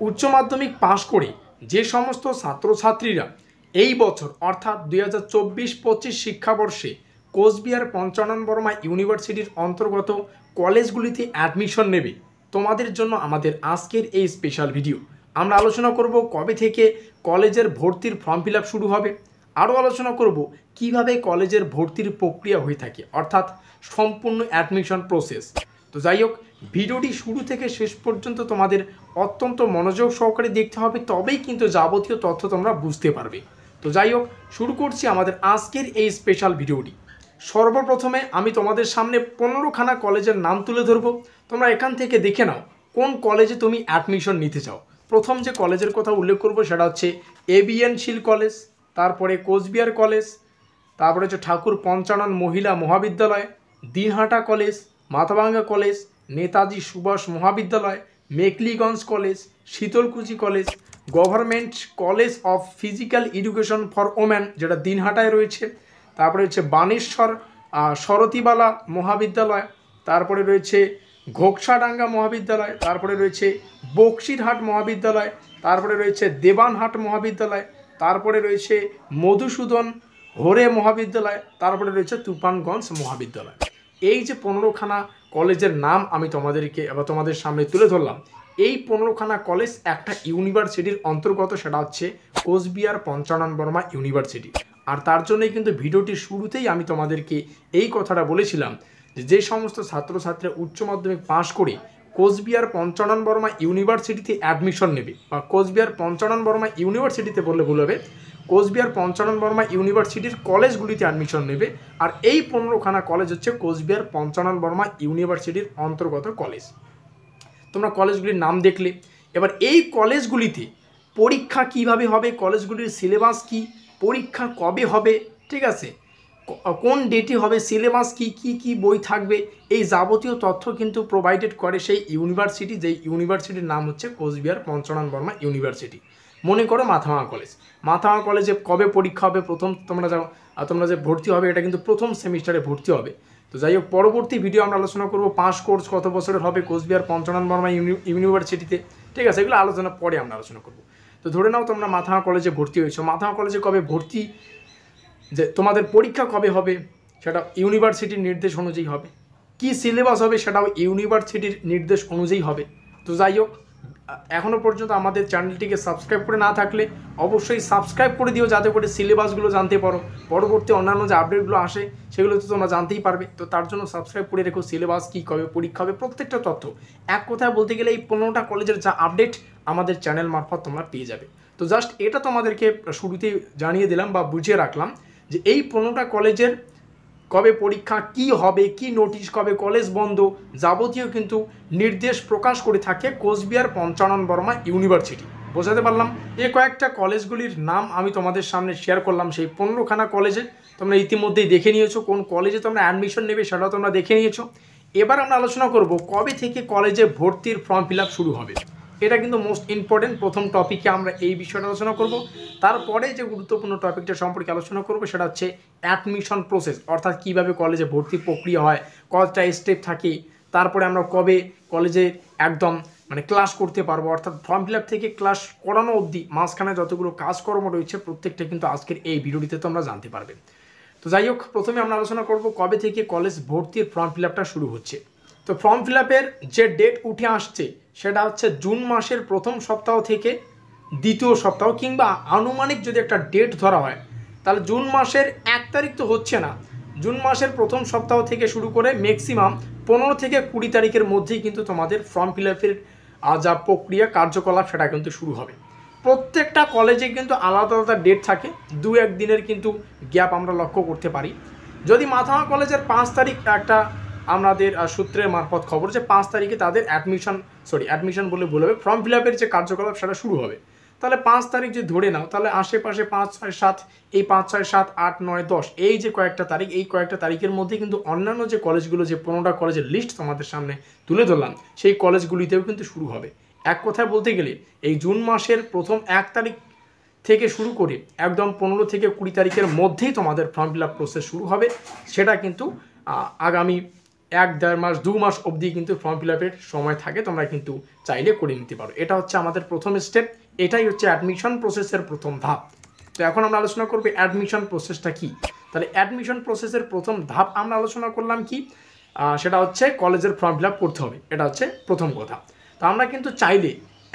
উচ্চ মাধ্যমিক পাশ করে যে সমস্ত ছাত্রছাত্রীরা এই বছর অর্থাৎ 2024-25 শিক্ষাবর্ষে কোচবিহার পঞ্চানন বর্মা ইউনিভার্সিটির অন্তর্গত কলেজগুলিতে অ্যাডমিশন নেবে, তোমাদের জন্য আমাদের আজকের এই স্পেশাল ভিডিও। আমরা আলোচনা করব কবে থেকে কলেজের ভর্তির ফর্ম ফিল আপ শুরু হবে, আরও আলোচনা করব কিভাবে কলেজের ভর্তির প্রক্রিয়া হয়ে থাকে, অর্থাৎ সম্পূর্ণ অ্যাডমিশন প্রসেস। তো যাই হোক, ভিডিওটি শুরু থেকে শেষ পর্যন্ত তোমাদের অত্যন্ত মনোযোগ সহকারে দেখতে হবে, তবেই কিন্তু যাবতীয় তথ্য তোমরা বুঝতে পারবে। তো যাই হোক, শুরু করছি আমাদের আজকের এই স্পেশাল ভিডিওটি। সর্বপ্রথমে আমি তোমাদের সামনে 15খানা কলেজের নাম তুলে ধরবো। তোমরা এখান থেকে দেখে নাও কোন কলেজে তুমি অ্যাডমিশন নিতে চাও। প্রথম যে কলেজের কথা উল্লেখ করবো সেটা হচ্ছে এবিএন শীল কলেজ, তারপরে কোচবিহার কলেজ, তারপরে হচ্ছে ঠাকুর পঞ্চানন মহিলা মহাবিদ্যালয়, দিনহাটা কলেজ, মাথাভাঙ্গা কলেজ, নেতাজি সুভাষ মহাবিদ্যালয়, Mekliganj college, Sitalkuchi college, government college of physical education for women যেটা দিনহাটায় রয়েছে, তারপরে হচ্ছে বানেশ্বর সরতিবালা মহাবিদ্যালয়, তারপরে রয়েছে ঘোকসাডাঙ্গা মহাবিদ্যালয়, তারপরে রয়েছে বক্সিরহাট মহাবিদ্যালয়, তারপরে রয়েছে দেবানহাট মহাবিদ্যালয়, তারপরে রয়েছে মধুসূদন হরে মহাবিদ্যালয়, তারপরে রয়েছে তুফানগঞ্জ মহাবিদ্যালয়। এই যে 15খানা কলেজের নাম আমি তোমাদেরকে এবার তোমাদের সামনে তুলে ধরলাম, এই 15খানা কলেজ একটা ইউনিভার্সিটির অন্তর্গত, সেটা হচ্ছে কোচবিহার পঞ্চানন বর্মা ইউনিভার্সিটি। আর তার জন্যই কিন্তু ভিডিওটির শুরুতেই আমি তোমাদেরকে এই কথাটা বলেছিলাম যে সমস্ত ছাত্রছাত্রীরা উচ্চ মাধ্যমিক পাশ করে কোচবিহার পঞ্চানন বর্মা ইউনিভার্সিটিতে অ্যাডমিশন নেবে, বা কোচবিহার পঞ্চানন বর্মা ইউনিভার্সিটিতে বললে ভুল হবে, কোচবিহার পঞ্চানন বর্মা ইউনিভার্সিটির কলেজগুলিতে অ্যাডমিশন নেবে। আর এই 15খানা কলেজ হচ্ছে কোচবিহার পঞ্চানন বর্মা ইউনিভার্সিটির অন্তর্গত কলেজ। তোমরা কলেজগুলির নাম দেখলে, এবার এই কলেজগুলিতে পরীক্ষা কিভাবে হবে, কলেজগুলির সিলেবাস কি, পরীক্ষা কবে হবে, ঠিক আছে, কোন ডেটে হবে, সিলেবাস কি কি কি বই থাকবে, এই যাবতীয় তথ্য কিন্তু প্রোভাইডেড করে সেই ইউনিভার্সিটি, যেই ইউনিভার্সিটির নাম হচ্ছে কোচবিহার পঞ্চানন বর্মা ইউনিভার্সিটি। মনে করো মাথাভাঙা কলেজ, মাথাভাঙা কলেজে কবে পরীক্ষা হবে, প্রথম তোমরা যে ভর্তি হবে এটা কিন্তু প্রথম সেমিস্টারে ভর্তি হবে। তো যাই হোক, পরবর্তী ভিডিও আমরা আলোচনা করব পাস কোর্স কত বছরের হবে কোচবিহার পঞ্চানন বর্মা ইউনিভার্সিটিতে, ঠিক আছে, এগুলো আলোচনা পরে আমরা আলোচনা করব। তো ধরে নাও তোমরা মাথাভাঙা কলেজে ভর্তি হয়েছো, মাথাভাঙা কলেজে কবে ভর্তি, যে তোমাদের পরীক্ষা কবে হবে সেটা ইউনিভার্সিটির নির্দেশ অনুযায়ী হবে, কি সিলেবাস হবে সেটাও ইউনিভার্সিটির নির্দেশ অনুযায়ী হবে। তো যাই হোক, এখনও পর্যন্ত আমাদের চ্যানেলটিকে সাবস্ক্রাইব করে না থাকলে অবশ্যই সাবস্ক্রাইব করে দিও, যাতে করে সিলেবাসগুলো জানতে পারো, পরবর্তী অন্যান্য যে আপডেটগুলো আসে সেগুলো তো তোমরা জানতেই পারবে। তো তার জন্য সাবস্ক্রাইব করে রেখো, সিলেবাস কী, কবে পরীক্ষা হবে, প্রত্যেকটা তথ্য এক কথায় বলতে গেলে এই 15টা কলেজের যা আপডেট আমাদের চ্যানেল মারফত তোমরা পেয়ে যাবে। তো জাস্ট এটা তোমাদেরকে শুরুতেই জানিয়ে দিলাম বা বুঝিয়ে রাখলাম যে এই 15টা কলেজের কবে পরীক্ষা, কি হবে, কি নোটিশ, কবে কলেজ বন্ধ, যাবতীয় কিন্তু নির্দেশ প্রকাশ করে থাকে কোচবিহার পঞ্চানন বর্মা ইউনিভার্সিটি। বোঝাতে পারলাম? এই কয়েকটা কলেজগুলির নাম আমি তোমাদের সামনে শেয়ার করলাম, সেই 15খানা কলেজে তোমরা ইতিমধ্যেই দেখে নিয়েছো, কোন কলেজে তোমরা অ্যাডমিশন নেবে সেটাও তোমরা দেখে নিয়েছো। এবার আমরা আলোচনা করব কবে থেকে কলেজে ভর্তির ফর্ম ফিল আপ শুরু হবে। এটা কিন্তু মোস্ট ইম্পর্টেন্ট, প্রথম টপিকে আমরা এই বিষয়টা আলোচনা করব। তারপরে যে গুরুত্বপূর্ণ টপিকটা সম্পর্কে আলোচনা করব সেটা হচ্ছে অ্যাডমিশন প্রসেস, অর্থাৎ কীভাবে কলেজে ভর্তি প্রক্রিয়া হয়, কতটা স্টেপ থাকে, তারপরে আমরা কবে কলেজে একদম ক্লাস করতে পারবো, অর্থাৎ ফর্ম ফিল আপ থেকে ক্লাস করানো অবধি মাঝখানে যতগুলো কাজকর্ম রয়েছে প্রত্যেকটা কিন্তু আজকের এই ভিডিওটিতে তোমরা জানতে পারবে। তো যাই হোক, প্রথমে আমরা আলোচনা করব কবে থেকে কলেজ ভর্তির ফর্ম ফিল আপটা শুরু হচ্ছে। তো ফর্ম ফিল আপের যে ডেট উঠে আসছে সেটা হচ্ছে জুন মাসের প্রথম সপ্তাহ থেকে দ্বিতীয় সপ্তাহ, কিংবা আনুমানিক যদি একটা ডেট ধরা হয় তাহলে জুন মাসের 1 তারিখ তো হচ্ছে না, জুন মাসের প্রথম সপ্তাহ থেকে শুরু করে ম্যাক্সিমাম 15 থেকে 20 তারিখের মধ্যেই কিন্তু তোমাদের ফর্ম ফিল আপের যা প্রক্রিয়া কার্যকলাপ সেটা কিন্তু শুরু হবে। প্রত্যেকটা কলেজে কিন্তু আলাদা আলাদা ডেট থাকে, 2-1 দিনের কিন্তু গ্যাপ আমরা লক্ষ্য করতে পারি। যদি মাথাভাঙা কলেজের 5 তারিখ একটা আমাদের সূত্রের মারফত খবর যে 5 তারিখে তাদের অ্যাডমিশন বলে ভুল হবে, ফর্ম ফিল আপের যে কার্যকলাপ সেটা শুরু হবে, তাহলে 5 তারিখ যদি ধরে নাও তাহলে আশেপাশে 5, 6, 7, এই 5, 6, 7, 8, 9, 10 এই যে কয়েকটা তারিখ, এই কয়েকটা তারিখের মধ্যে কিন্তু অন্যান্য যে কলেজগুলো, যে 15টা কলেজের লিস্ট তোমাদের সামনে তুলে ধরলাম, সেই কলেজগুলিতেও কিন্তু শুরু হবে। এক কথায় বলতে গেলে এই জুন মাসের প্রথম 1 তারিখ থেকে শুরু করে একদম 15 থেকে 20 তারিখের মধ্যেই তোমাদের ফর্ম ফিল আপ প্রসেস শুরু হবে। সেটা কিন্তু আগামী 1-1.5 মাস 2 মাস অবধি কিন্তু ফর্ম ফিল আপের সময় থাকে, তোমরা কিন্তু চাইলে করে নিতে পারো। এটা হচ্ছে আমাদের প্রথম স্টেপ, এটাই হচ্ছে অ্যাডমিশন প্রসেসের প্রথম ধাপ। তো এখন আমরা আলোচনা করবো অ্যাডমিশন প্রসেসটা কি। তাহলে অ্যাডমিশন প্রসেসের প্রথম ধাপ আমরা আলোচনা করলাম কি, সেটা হচ্ছে কলেজের ফর্ম ফিল আপ করতে হবে, এটা হচ্ছে প্রথম কথা। তো আমরা কিন্তু চাইলে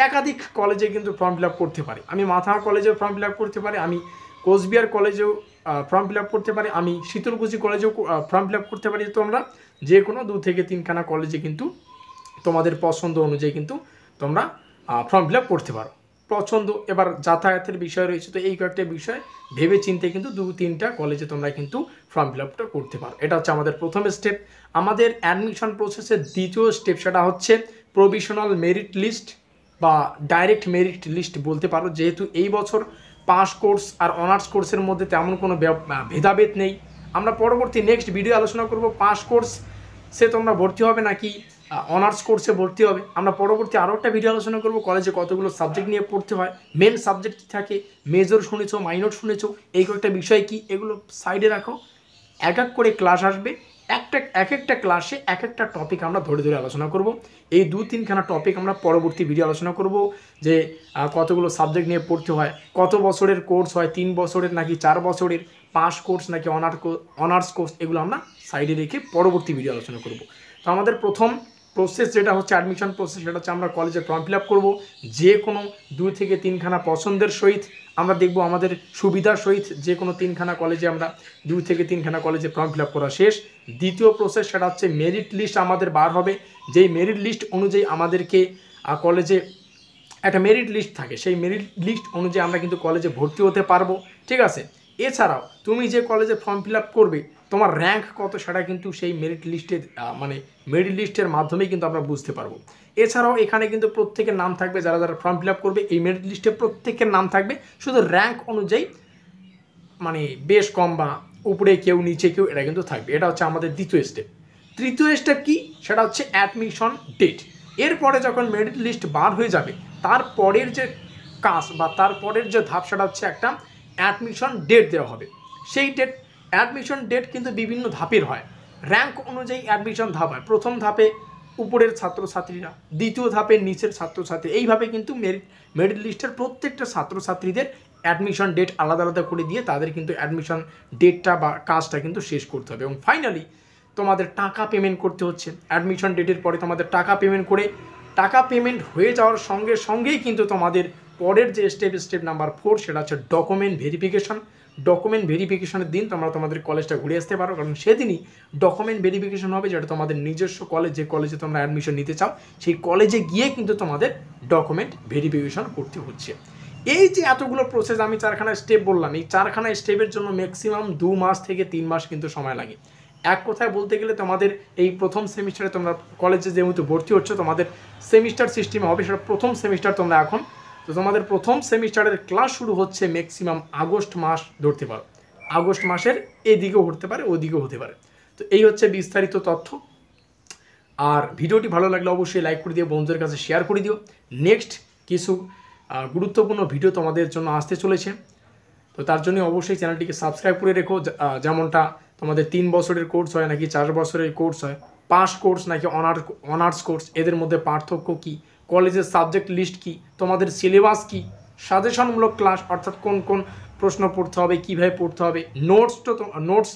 একাধিক কলেজে কিন্তু ফর্ম ফিল আপ করতে পারি। আমি মাথা কলেজেও ফর্ম ফিল আপ করতে পারি, আমি কোচবিহার কলেজেও ফর্ম ফিল আপ করতে পারি, আমি শীতলকুচি কলেজেও ফর্ম ফিল আপ করতে পারি। তোমরা যে কোনো 2 থেকে 3খানা কলেজে কিন্তু তোমাদের পছন্দ অনুযায়ী কিন্তু তোমরা ফর্ম ফিল আপ করতে পারো। পছন্দ, এবার যাতায়াতের বিষয় রয়েছে, তো এই কয়েকটা বিষয় ভেবে চিন্তে কিন্তু 2-3টা কলেজে তোমরা কিন্তু ফর্ম ফিল আপটা করতে পারো। এটা হচ্ছে আমাদের প্রথম স্টেপ। আমাদের অ্যাডমিশন প্রসেসের দ্বিতীয় স্টেপ সেটা হচ্ছে প্রভিশনাল মেরিট লিস্ট বা ডাইরেক্ট মেরিট লিস্ট বলতে পারো। যেহেতু এই বছর পাস কোর্স আর অনার্স কোর্সের মধ্যে তেমন কোনো ভেদাভেদ নেই। আমরা পরবর্তী নেক্সট ভিডিও আলোচনা করব পাস কোর্স সে তোমরা ভর্তি হবে নাকি অনার্স কোর্সে ভর্তি হবে। আমরা পরবর্তী আরও একটা ভিডিও আলোচনা করব কলেজে কতগুলো সাবজেক্ট নিয়ে পড়তে হয়, মেন সাবজেক্ট কী থাকে, মেজর শুনেছো, মাইনর শুনেছো, এই কয়েকটা বিষয় কি, এগুলো সাইডে রাখো। এক এক করে ক্লাস আসবে, এক একটা ক্লাসে এক একটা টপিক আমরা ধরে ধরে আলোচনা করব। এই 2-3খানা টপিক আমরা পরবর্তী ভিডিও আলোচনা করব, যে কতগুলো সাবজেক্ট নিয়ে পড়তে হয়, কত বছরের কোর্স হয়, 3 বছরের নাকি 4 বছরের, পাস কোর্স নাকি অনার্স কোর্স, এগুলো আমরা সাইডে রেখে পরবর্তী ভিডিও আলোচনা করব। তো আমাদের প্রথম প্রসেস যেটা হচ্ছে অ্যাডমিশন প্রসেস, সেটা হচ্ছে আমরা কলেজে ফর্ম ফিল আপ করবো। যে কোনো 2 থেকে 3খানা পছন্দের সহিত আমরা দেখব আমাদের সুবিধার সহিত যে কোনো 3খানা কলেজে আমরা 2 থেকে 3খানা কলেজে ফর্ম ফিল আপ করা শেষ। দ্বিতীয় প্রসেস সেটা হচ্ছে মেরিট লিস্ট আমাদের বার হবে। যেই মেরিট লিস্ট অনুযায়ী আমাদেরকে কলেজে একটা মেরিট লিস্ট থাকে, সেই মেরিট লিস্ট অনুযায়ী আমরা কিন্তু কলেজে ভর্তি হতে পারবো, ঠিক আছে। এছাড়াও তুমি যে কলেজে ফর্ম ফিল আপ করবে তোমার র্যাঙ্ক কত সেটা কিন্তু সেই মেরিট লিস্টের মাধ্যমেই কিন্তু আমরা বুঝতে পারবো। এছাড়াও এখানে কিন্তু প্রত্যেকের নাম থাকবে, যারা যারা ফর্ম ফিল আপ করবে এই মেরিট লিস্টে প্রত্যেকের নাম থাকবে, শুধু র্যাঙ্ক অনুযায়ী বেশ কম বা উপরে কেউ নিচে কেউ এটা কিন্তু থাকবে। এটা হচ্ছে আমাদের দ্বিতীয় স্টেপ। তৃতীয় স্টেপ কি, সেটা হচ্ছে অ্যাডমিশন ডেট। এরপরে যখন মেরিট লিস্ট বার হয়ে যাবে তারপরের যে কাজ বা তারপরের যে ধাপ সেটা হচ্ছে একটা অ্যাডমিশন ডেট দেওয়া হবে। সেই অ্যাডমিশন ডেট কিন্তু বিভিন্ন ধাপের হয়, র্যাঙ্ক অনুযায়ী অ্যাডমিশন ধাপ হয়। প্রথম ধাপে উপরের ছাত্রছাত্রীরা, দ্বিতীয় ধাপে নিচের ছাত্রছাত্রী, এইভাবে কিন্তু মেরিট লিস্টের প্রত্যেকটা ছাত্রছাত্রীদের অ্যাডমিশন ডেট আলাদা আলাদা করে দিয়ে তাদের কিন্তু অ্যাডমিশন ডেটটা বা কাজটা কিন্তু শেষ করতে হবে। এবং ফাইনালি তোমাদের টাকা পেমেন্ট করতে হচ্ছে। অ্যাডমিশন ডেটের পরে তোমাদের টাকা পেমেন্ট হয়ে যাওয়ার সঙ্গে সঙ্গেই কিন্তু তোমাদের পরের যে স্টেপ নাম্বার 4 সেটা হচ্ছে ডকুমেন্ট ভেরিফিকেশনের দিন তোমরা তোমাদের কলেজটা ঘুরে আসতে পারো, কারণ সেদিনই ডকুমেন্ট ভেরিফিকেশন হবে, যেটা তোমাদের নিজস্ব কলেজ, যে কলেজে তোমরা অ্যাডমিশন নিতে চাও সেই কলেজে গিয়ে কিন্তু তোমাদের ডকুমেন্ট ভেরিফিকেশন করতে হচ্ছে। এই যে এতগুলো প্রসেস আমি 4খানা স্টেপ বললাম, এই 4খানা স্টেপের জন্য ম্যাক্সিমাম 2 মাস থেকে 3 মাস কিন্তু সময় লাগে। এক কথায় বলতে গেলে তোমাদের এই প্রথম সেমিস্টারে তোমরা কলেজে যেহেতু ভর্তি হচ্ছে তোমাদের সেমিস্টার সিস্টেমে হবে, সেটা প্রথম সেমিস্টার তোমরা এখন, তো তোমাদের প্রথম সেমিস্টারের ক্লাস শুরু হচ্ছে ম্যাক্সিমাম আগস্ট মাস ধরতে পারো, আগস্ট মাসের এদিকেও হতে পারে ওদিকেও হতে পারে। তো এই হচ্ছে বিস্তারিত তথ্য। আর ভিডিওটি ভালো লাগলে অবশ্যই লাইক করে দিও, বন্ধুদের কাছে শেয়ার করে দিও। নেক্সট কিছু গুরুত্বপূর্ণ ভিডিও তোমাদের জন্য আসতে চলেছে, তো তার জন্য অবশ্যই চ্যানেলটিকে সাবস্ক্রাইব করে রেখো। যেমনটা তোমাদের 3 বছরের কোর্স হয় নাকি 4 বছরের কোর্স হয়, পাস কোর্স নাকি অনার্স কোর্স, এদের মধ্যে পার্থক্য কী, কলেজের সাবজেক্ট লিস্ট কী, তোমাদের সিলেবাস কী, সাজেশনমূলক ক্লাস অর্থাৎ কোন কোন প্রশ্ন পড়তে হবে, কীভাবে পড়তে হবে, নোটস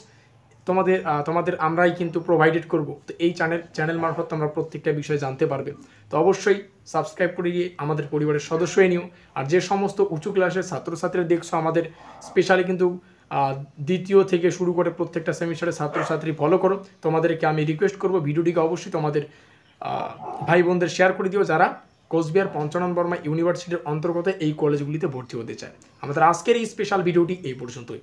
তোমাদের আমরাই কিন্তু প্রোভাইডেড করব। তো এই চ্যানেল মারফত তোমরা প্রত্যেকটা বিষয় জানতে পারবে। তো অবশ্যই সাবস্ক্রাইব করে দিয়ে আমাদের পরিবারের সদস্য হয়ে নিও। আর যে সমস্ত উঁচু ক্লাসের ছাত্রছাত্রীরা দেখছো আমাদের স্পেশালি কিন্তু দ্বিতীয় থেকে শুরু করে প্রত্যেকটা সেমিস্টারে ছাত্রছাত্রী ফলো করো, তোমাদেরকে আমি রিকোয়েস্ট করব ভিডিওটিকে অবশ্যই তোমাদের ভাই বোনদের শেয়ার করে দিও যারা কোচবিহার পঞ্চানন বর্মা ইউনিভার্সিটির অন্তর্গত এই কলেজগুলিতে ভর্তি হতে চায়। আমাদের আজকের এই স্পেশাল ভিডিওটি এই পর্যন্তই।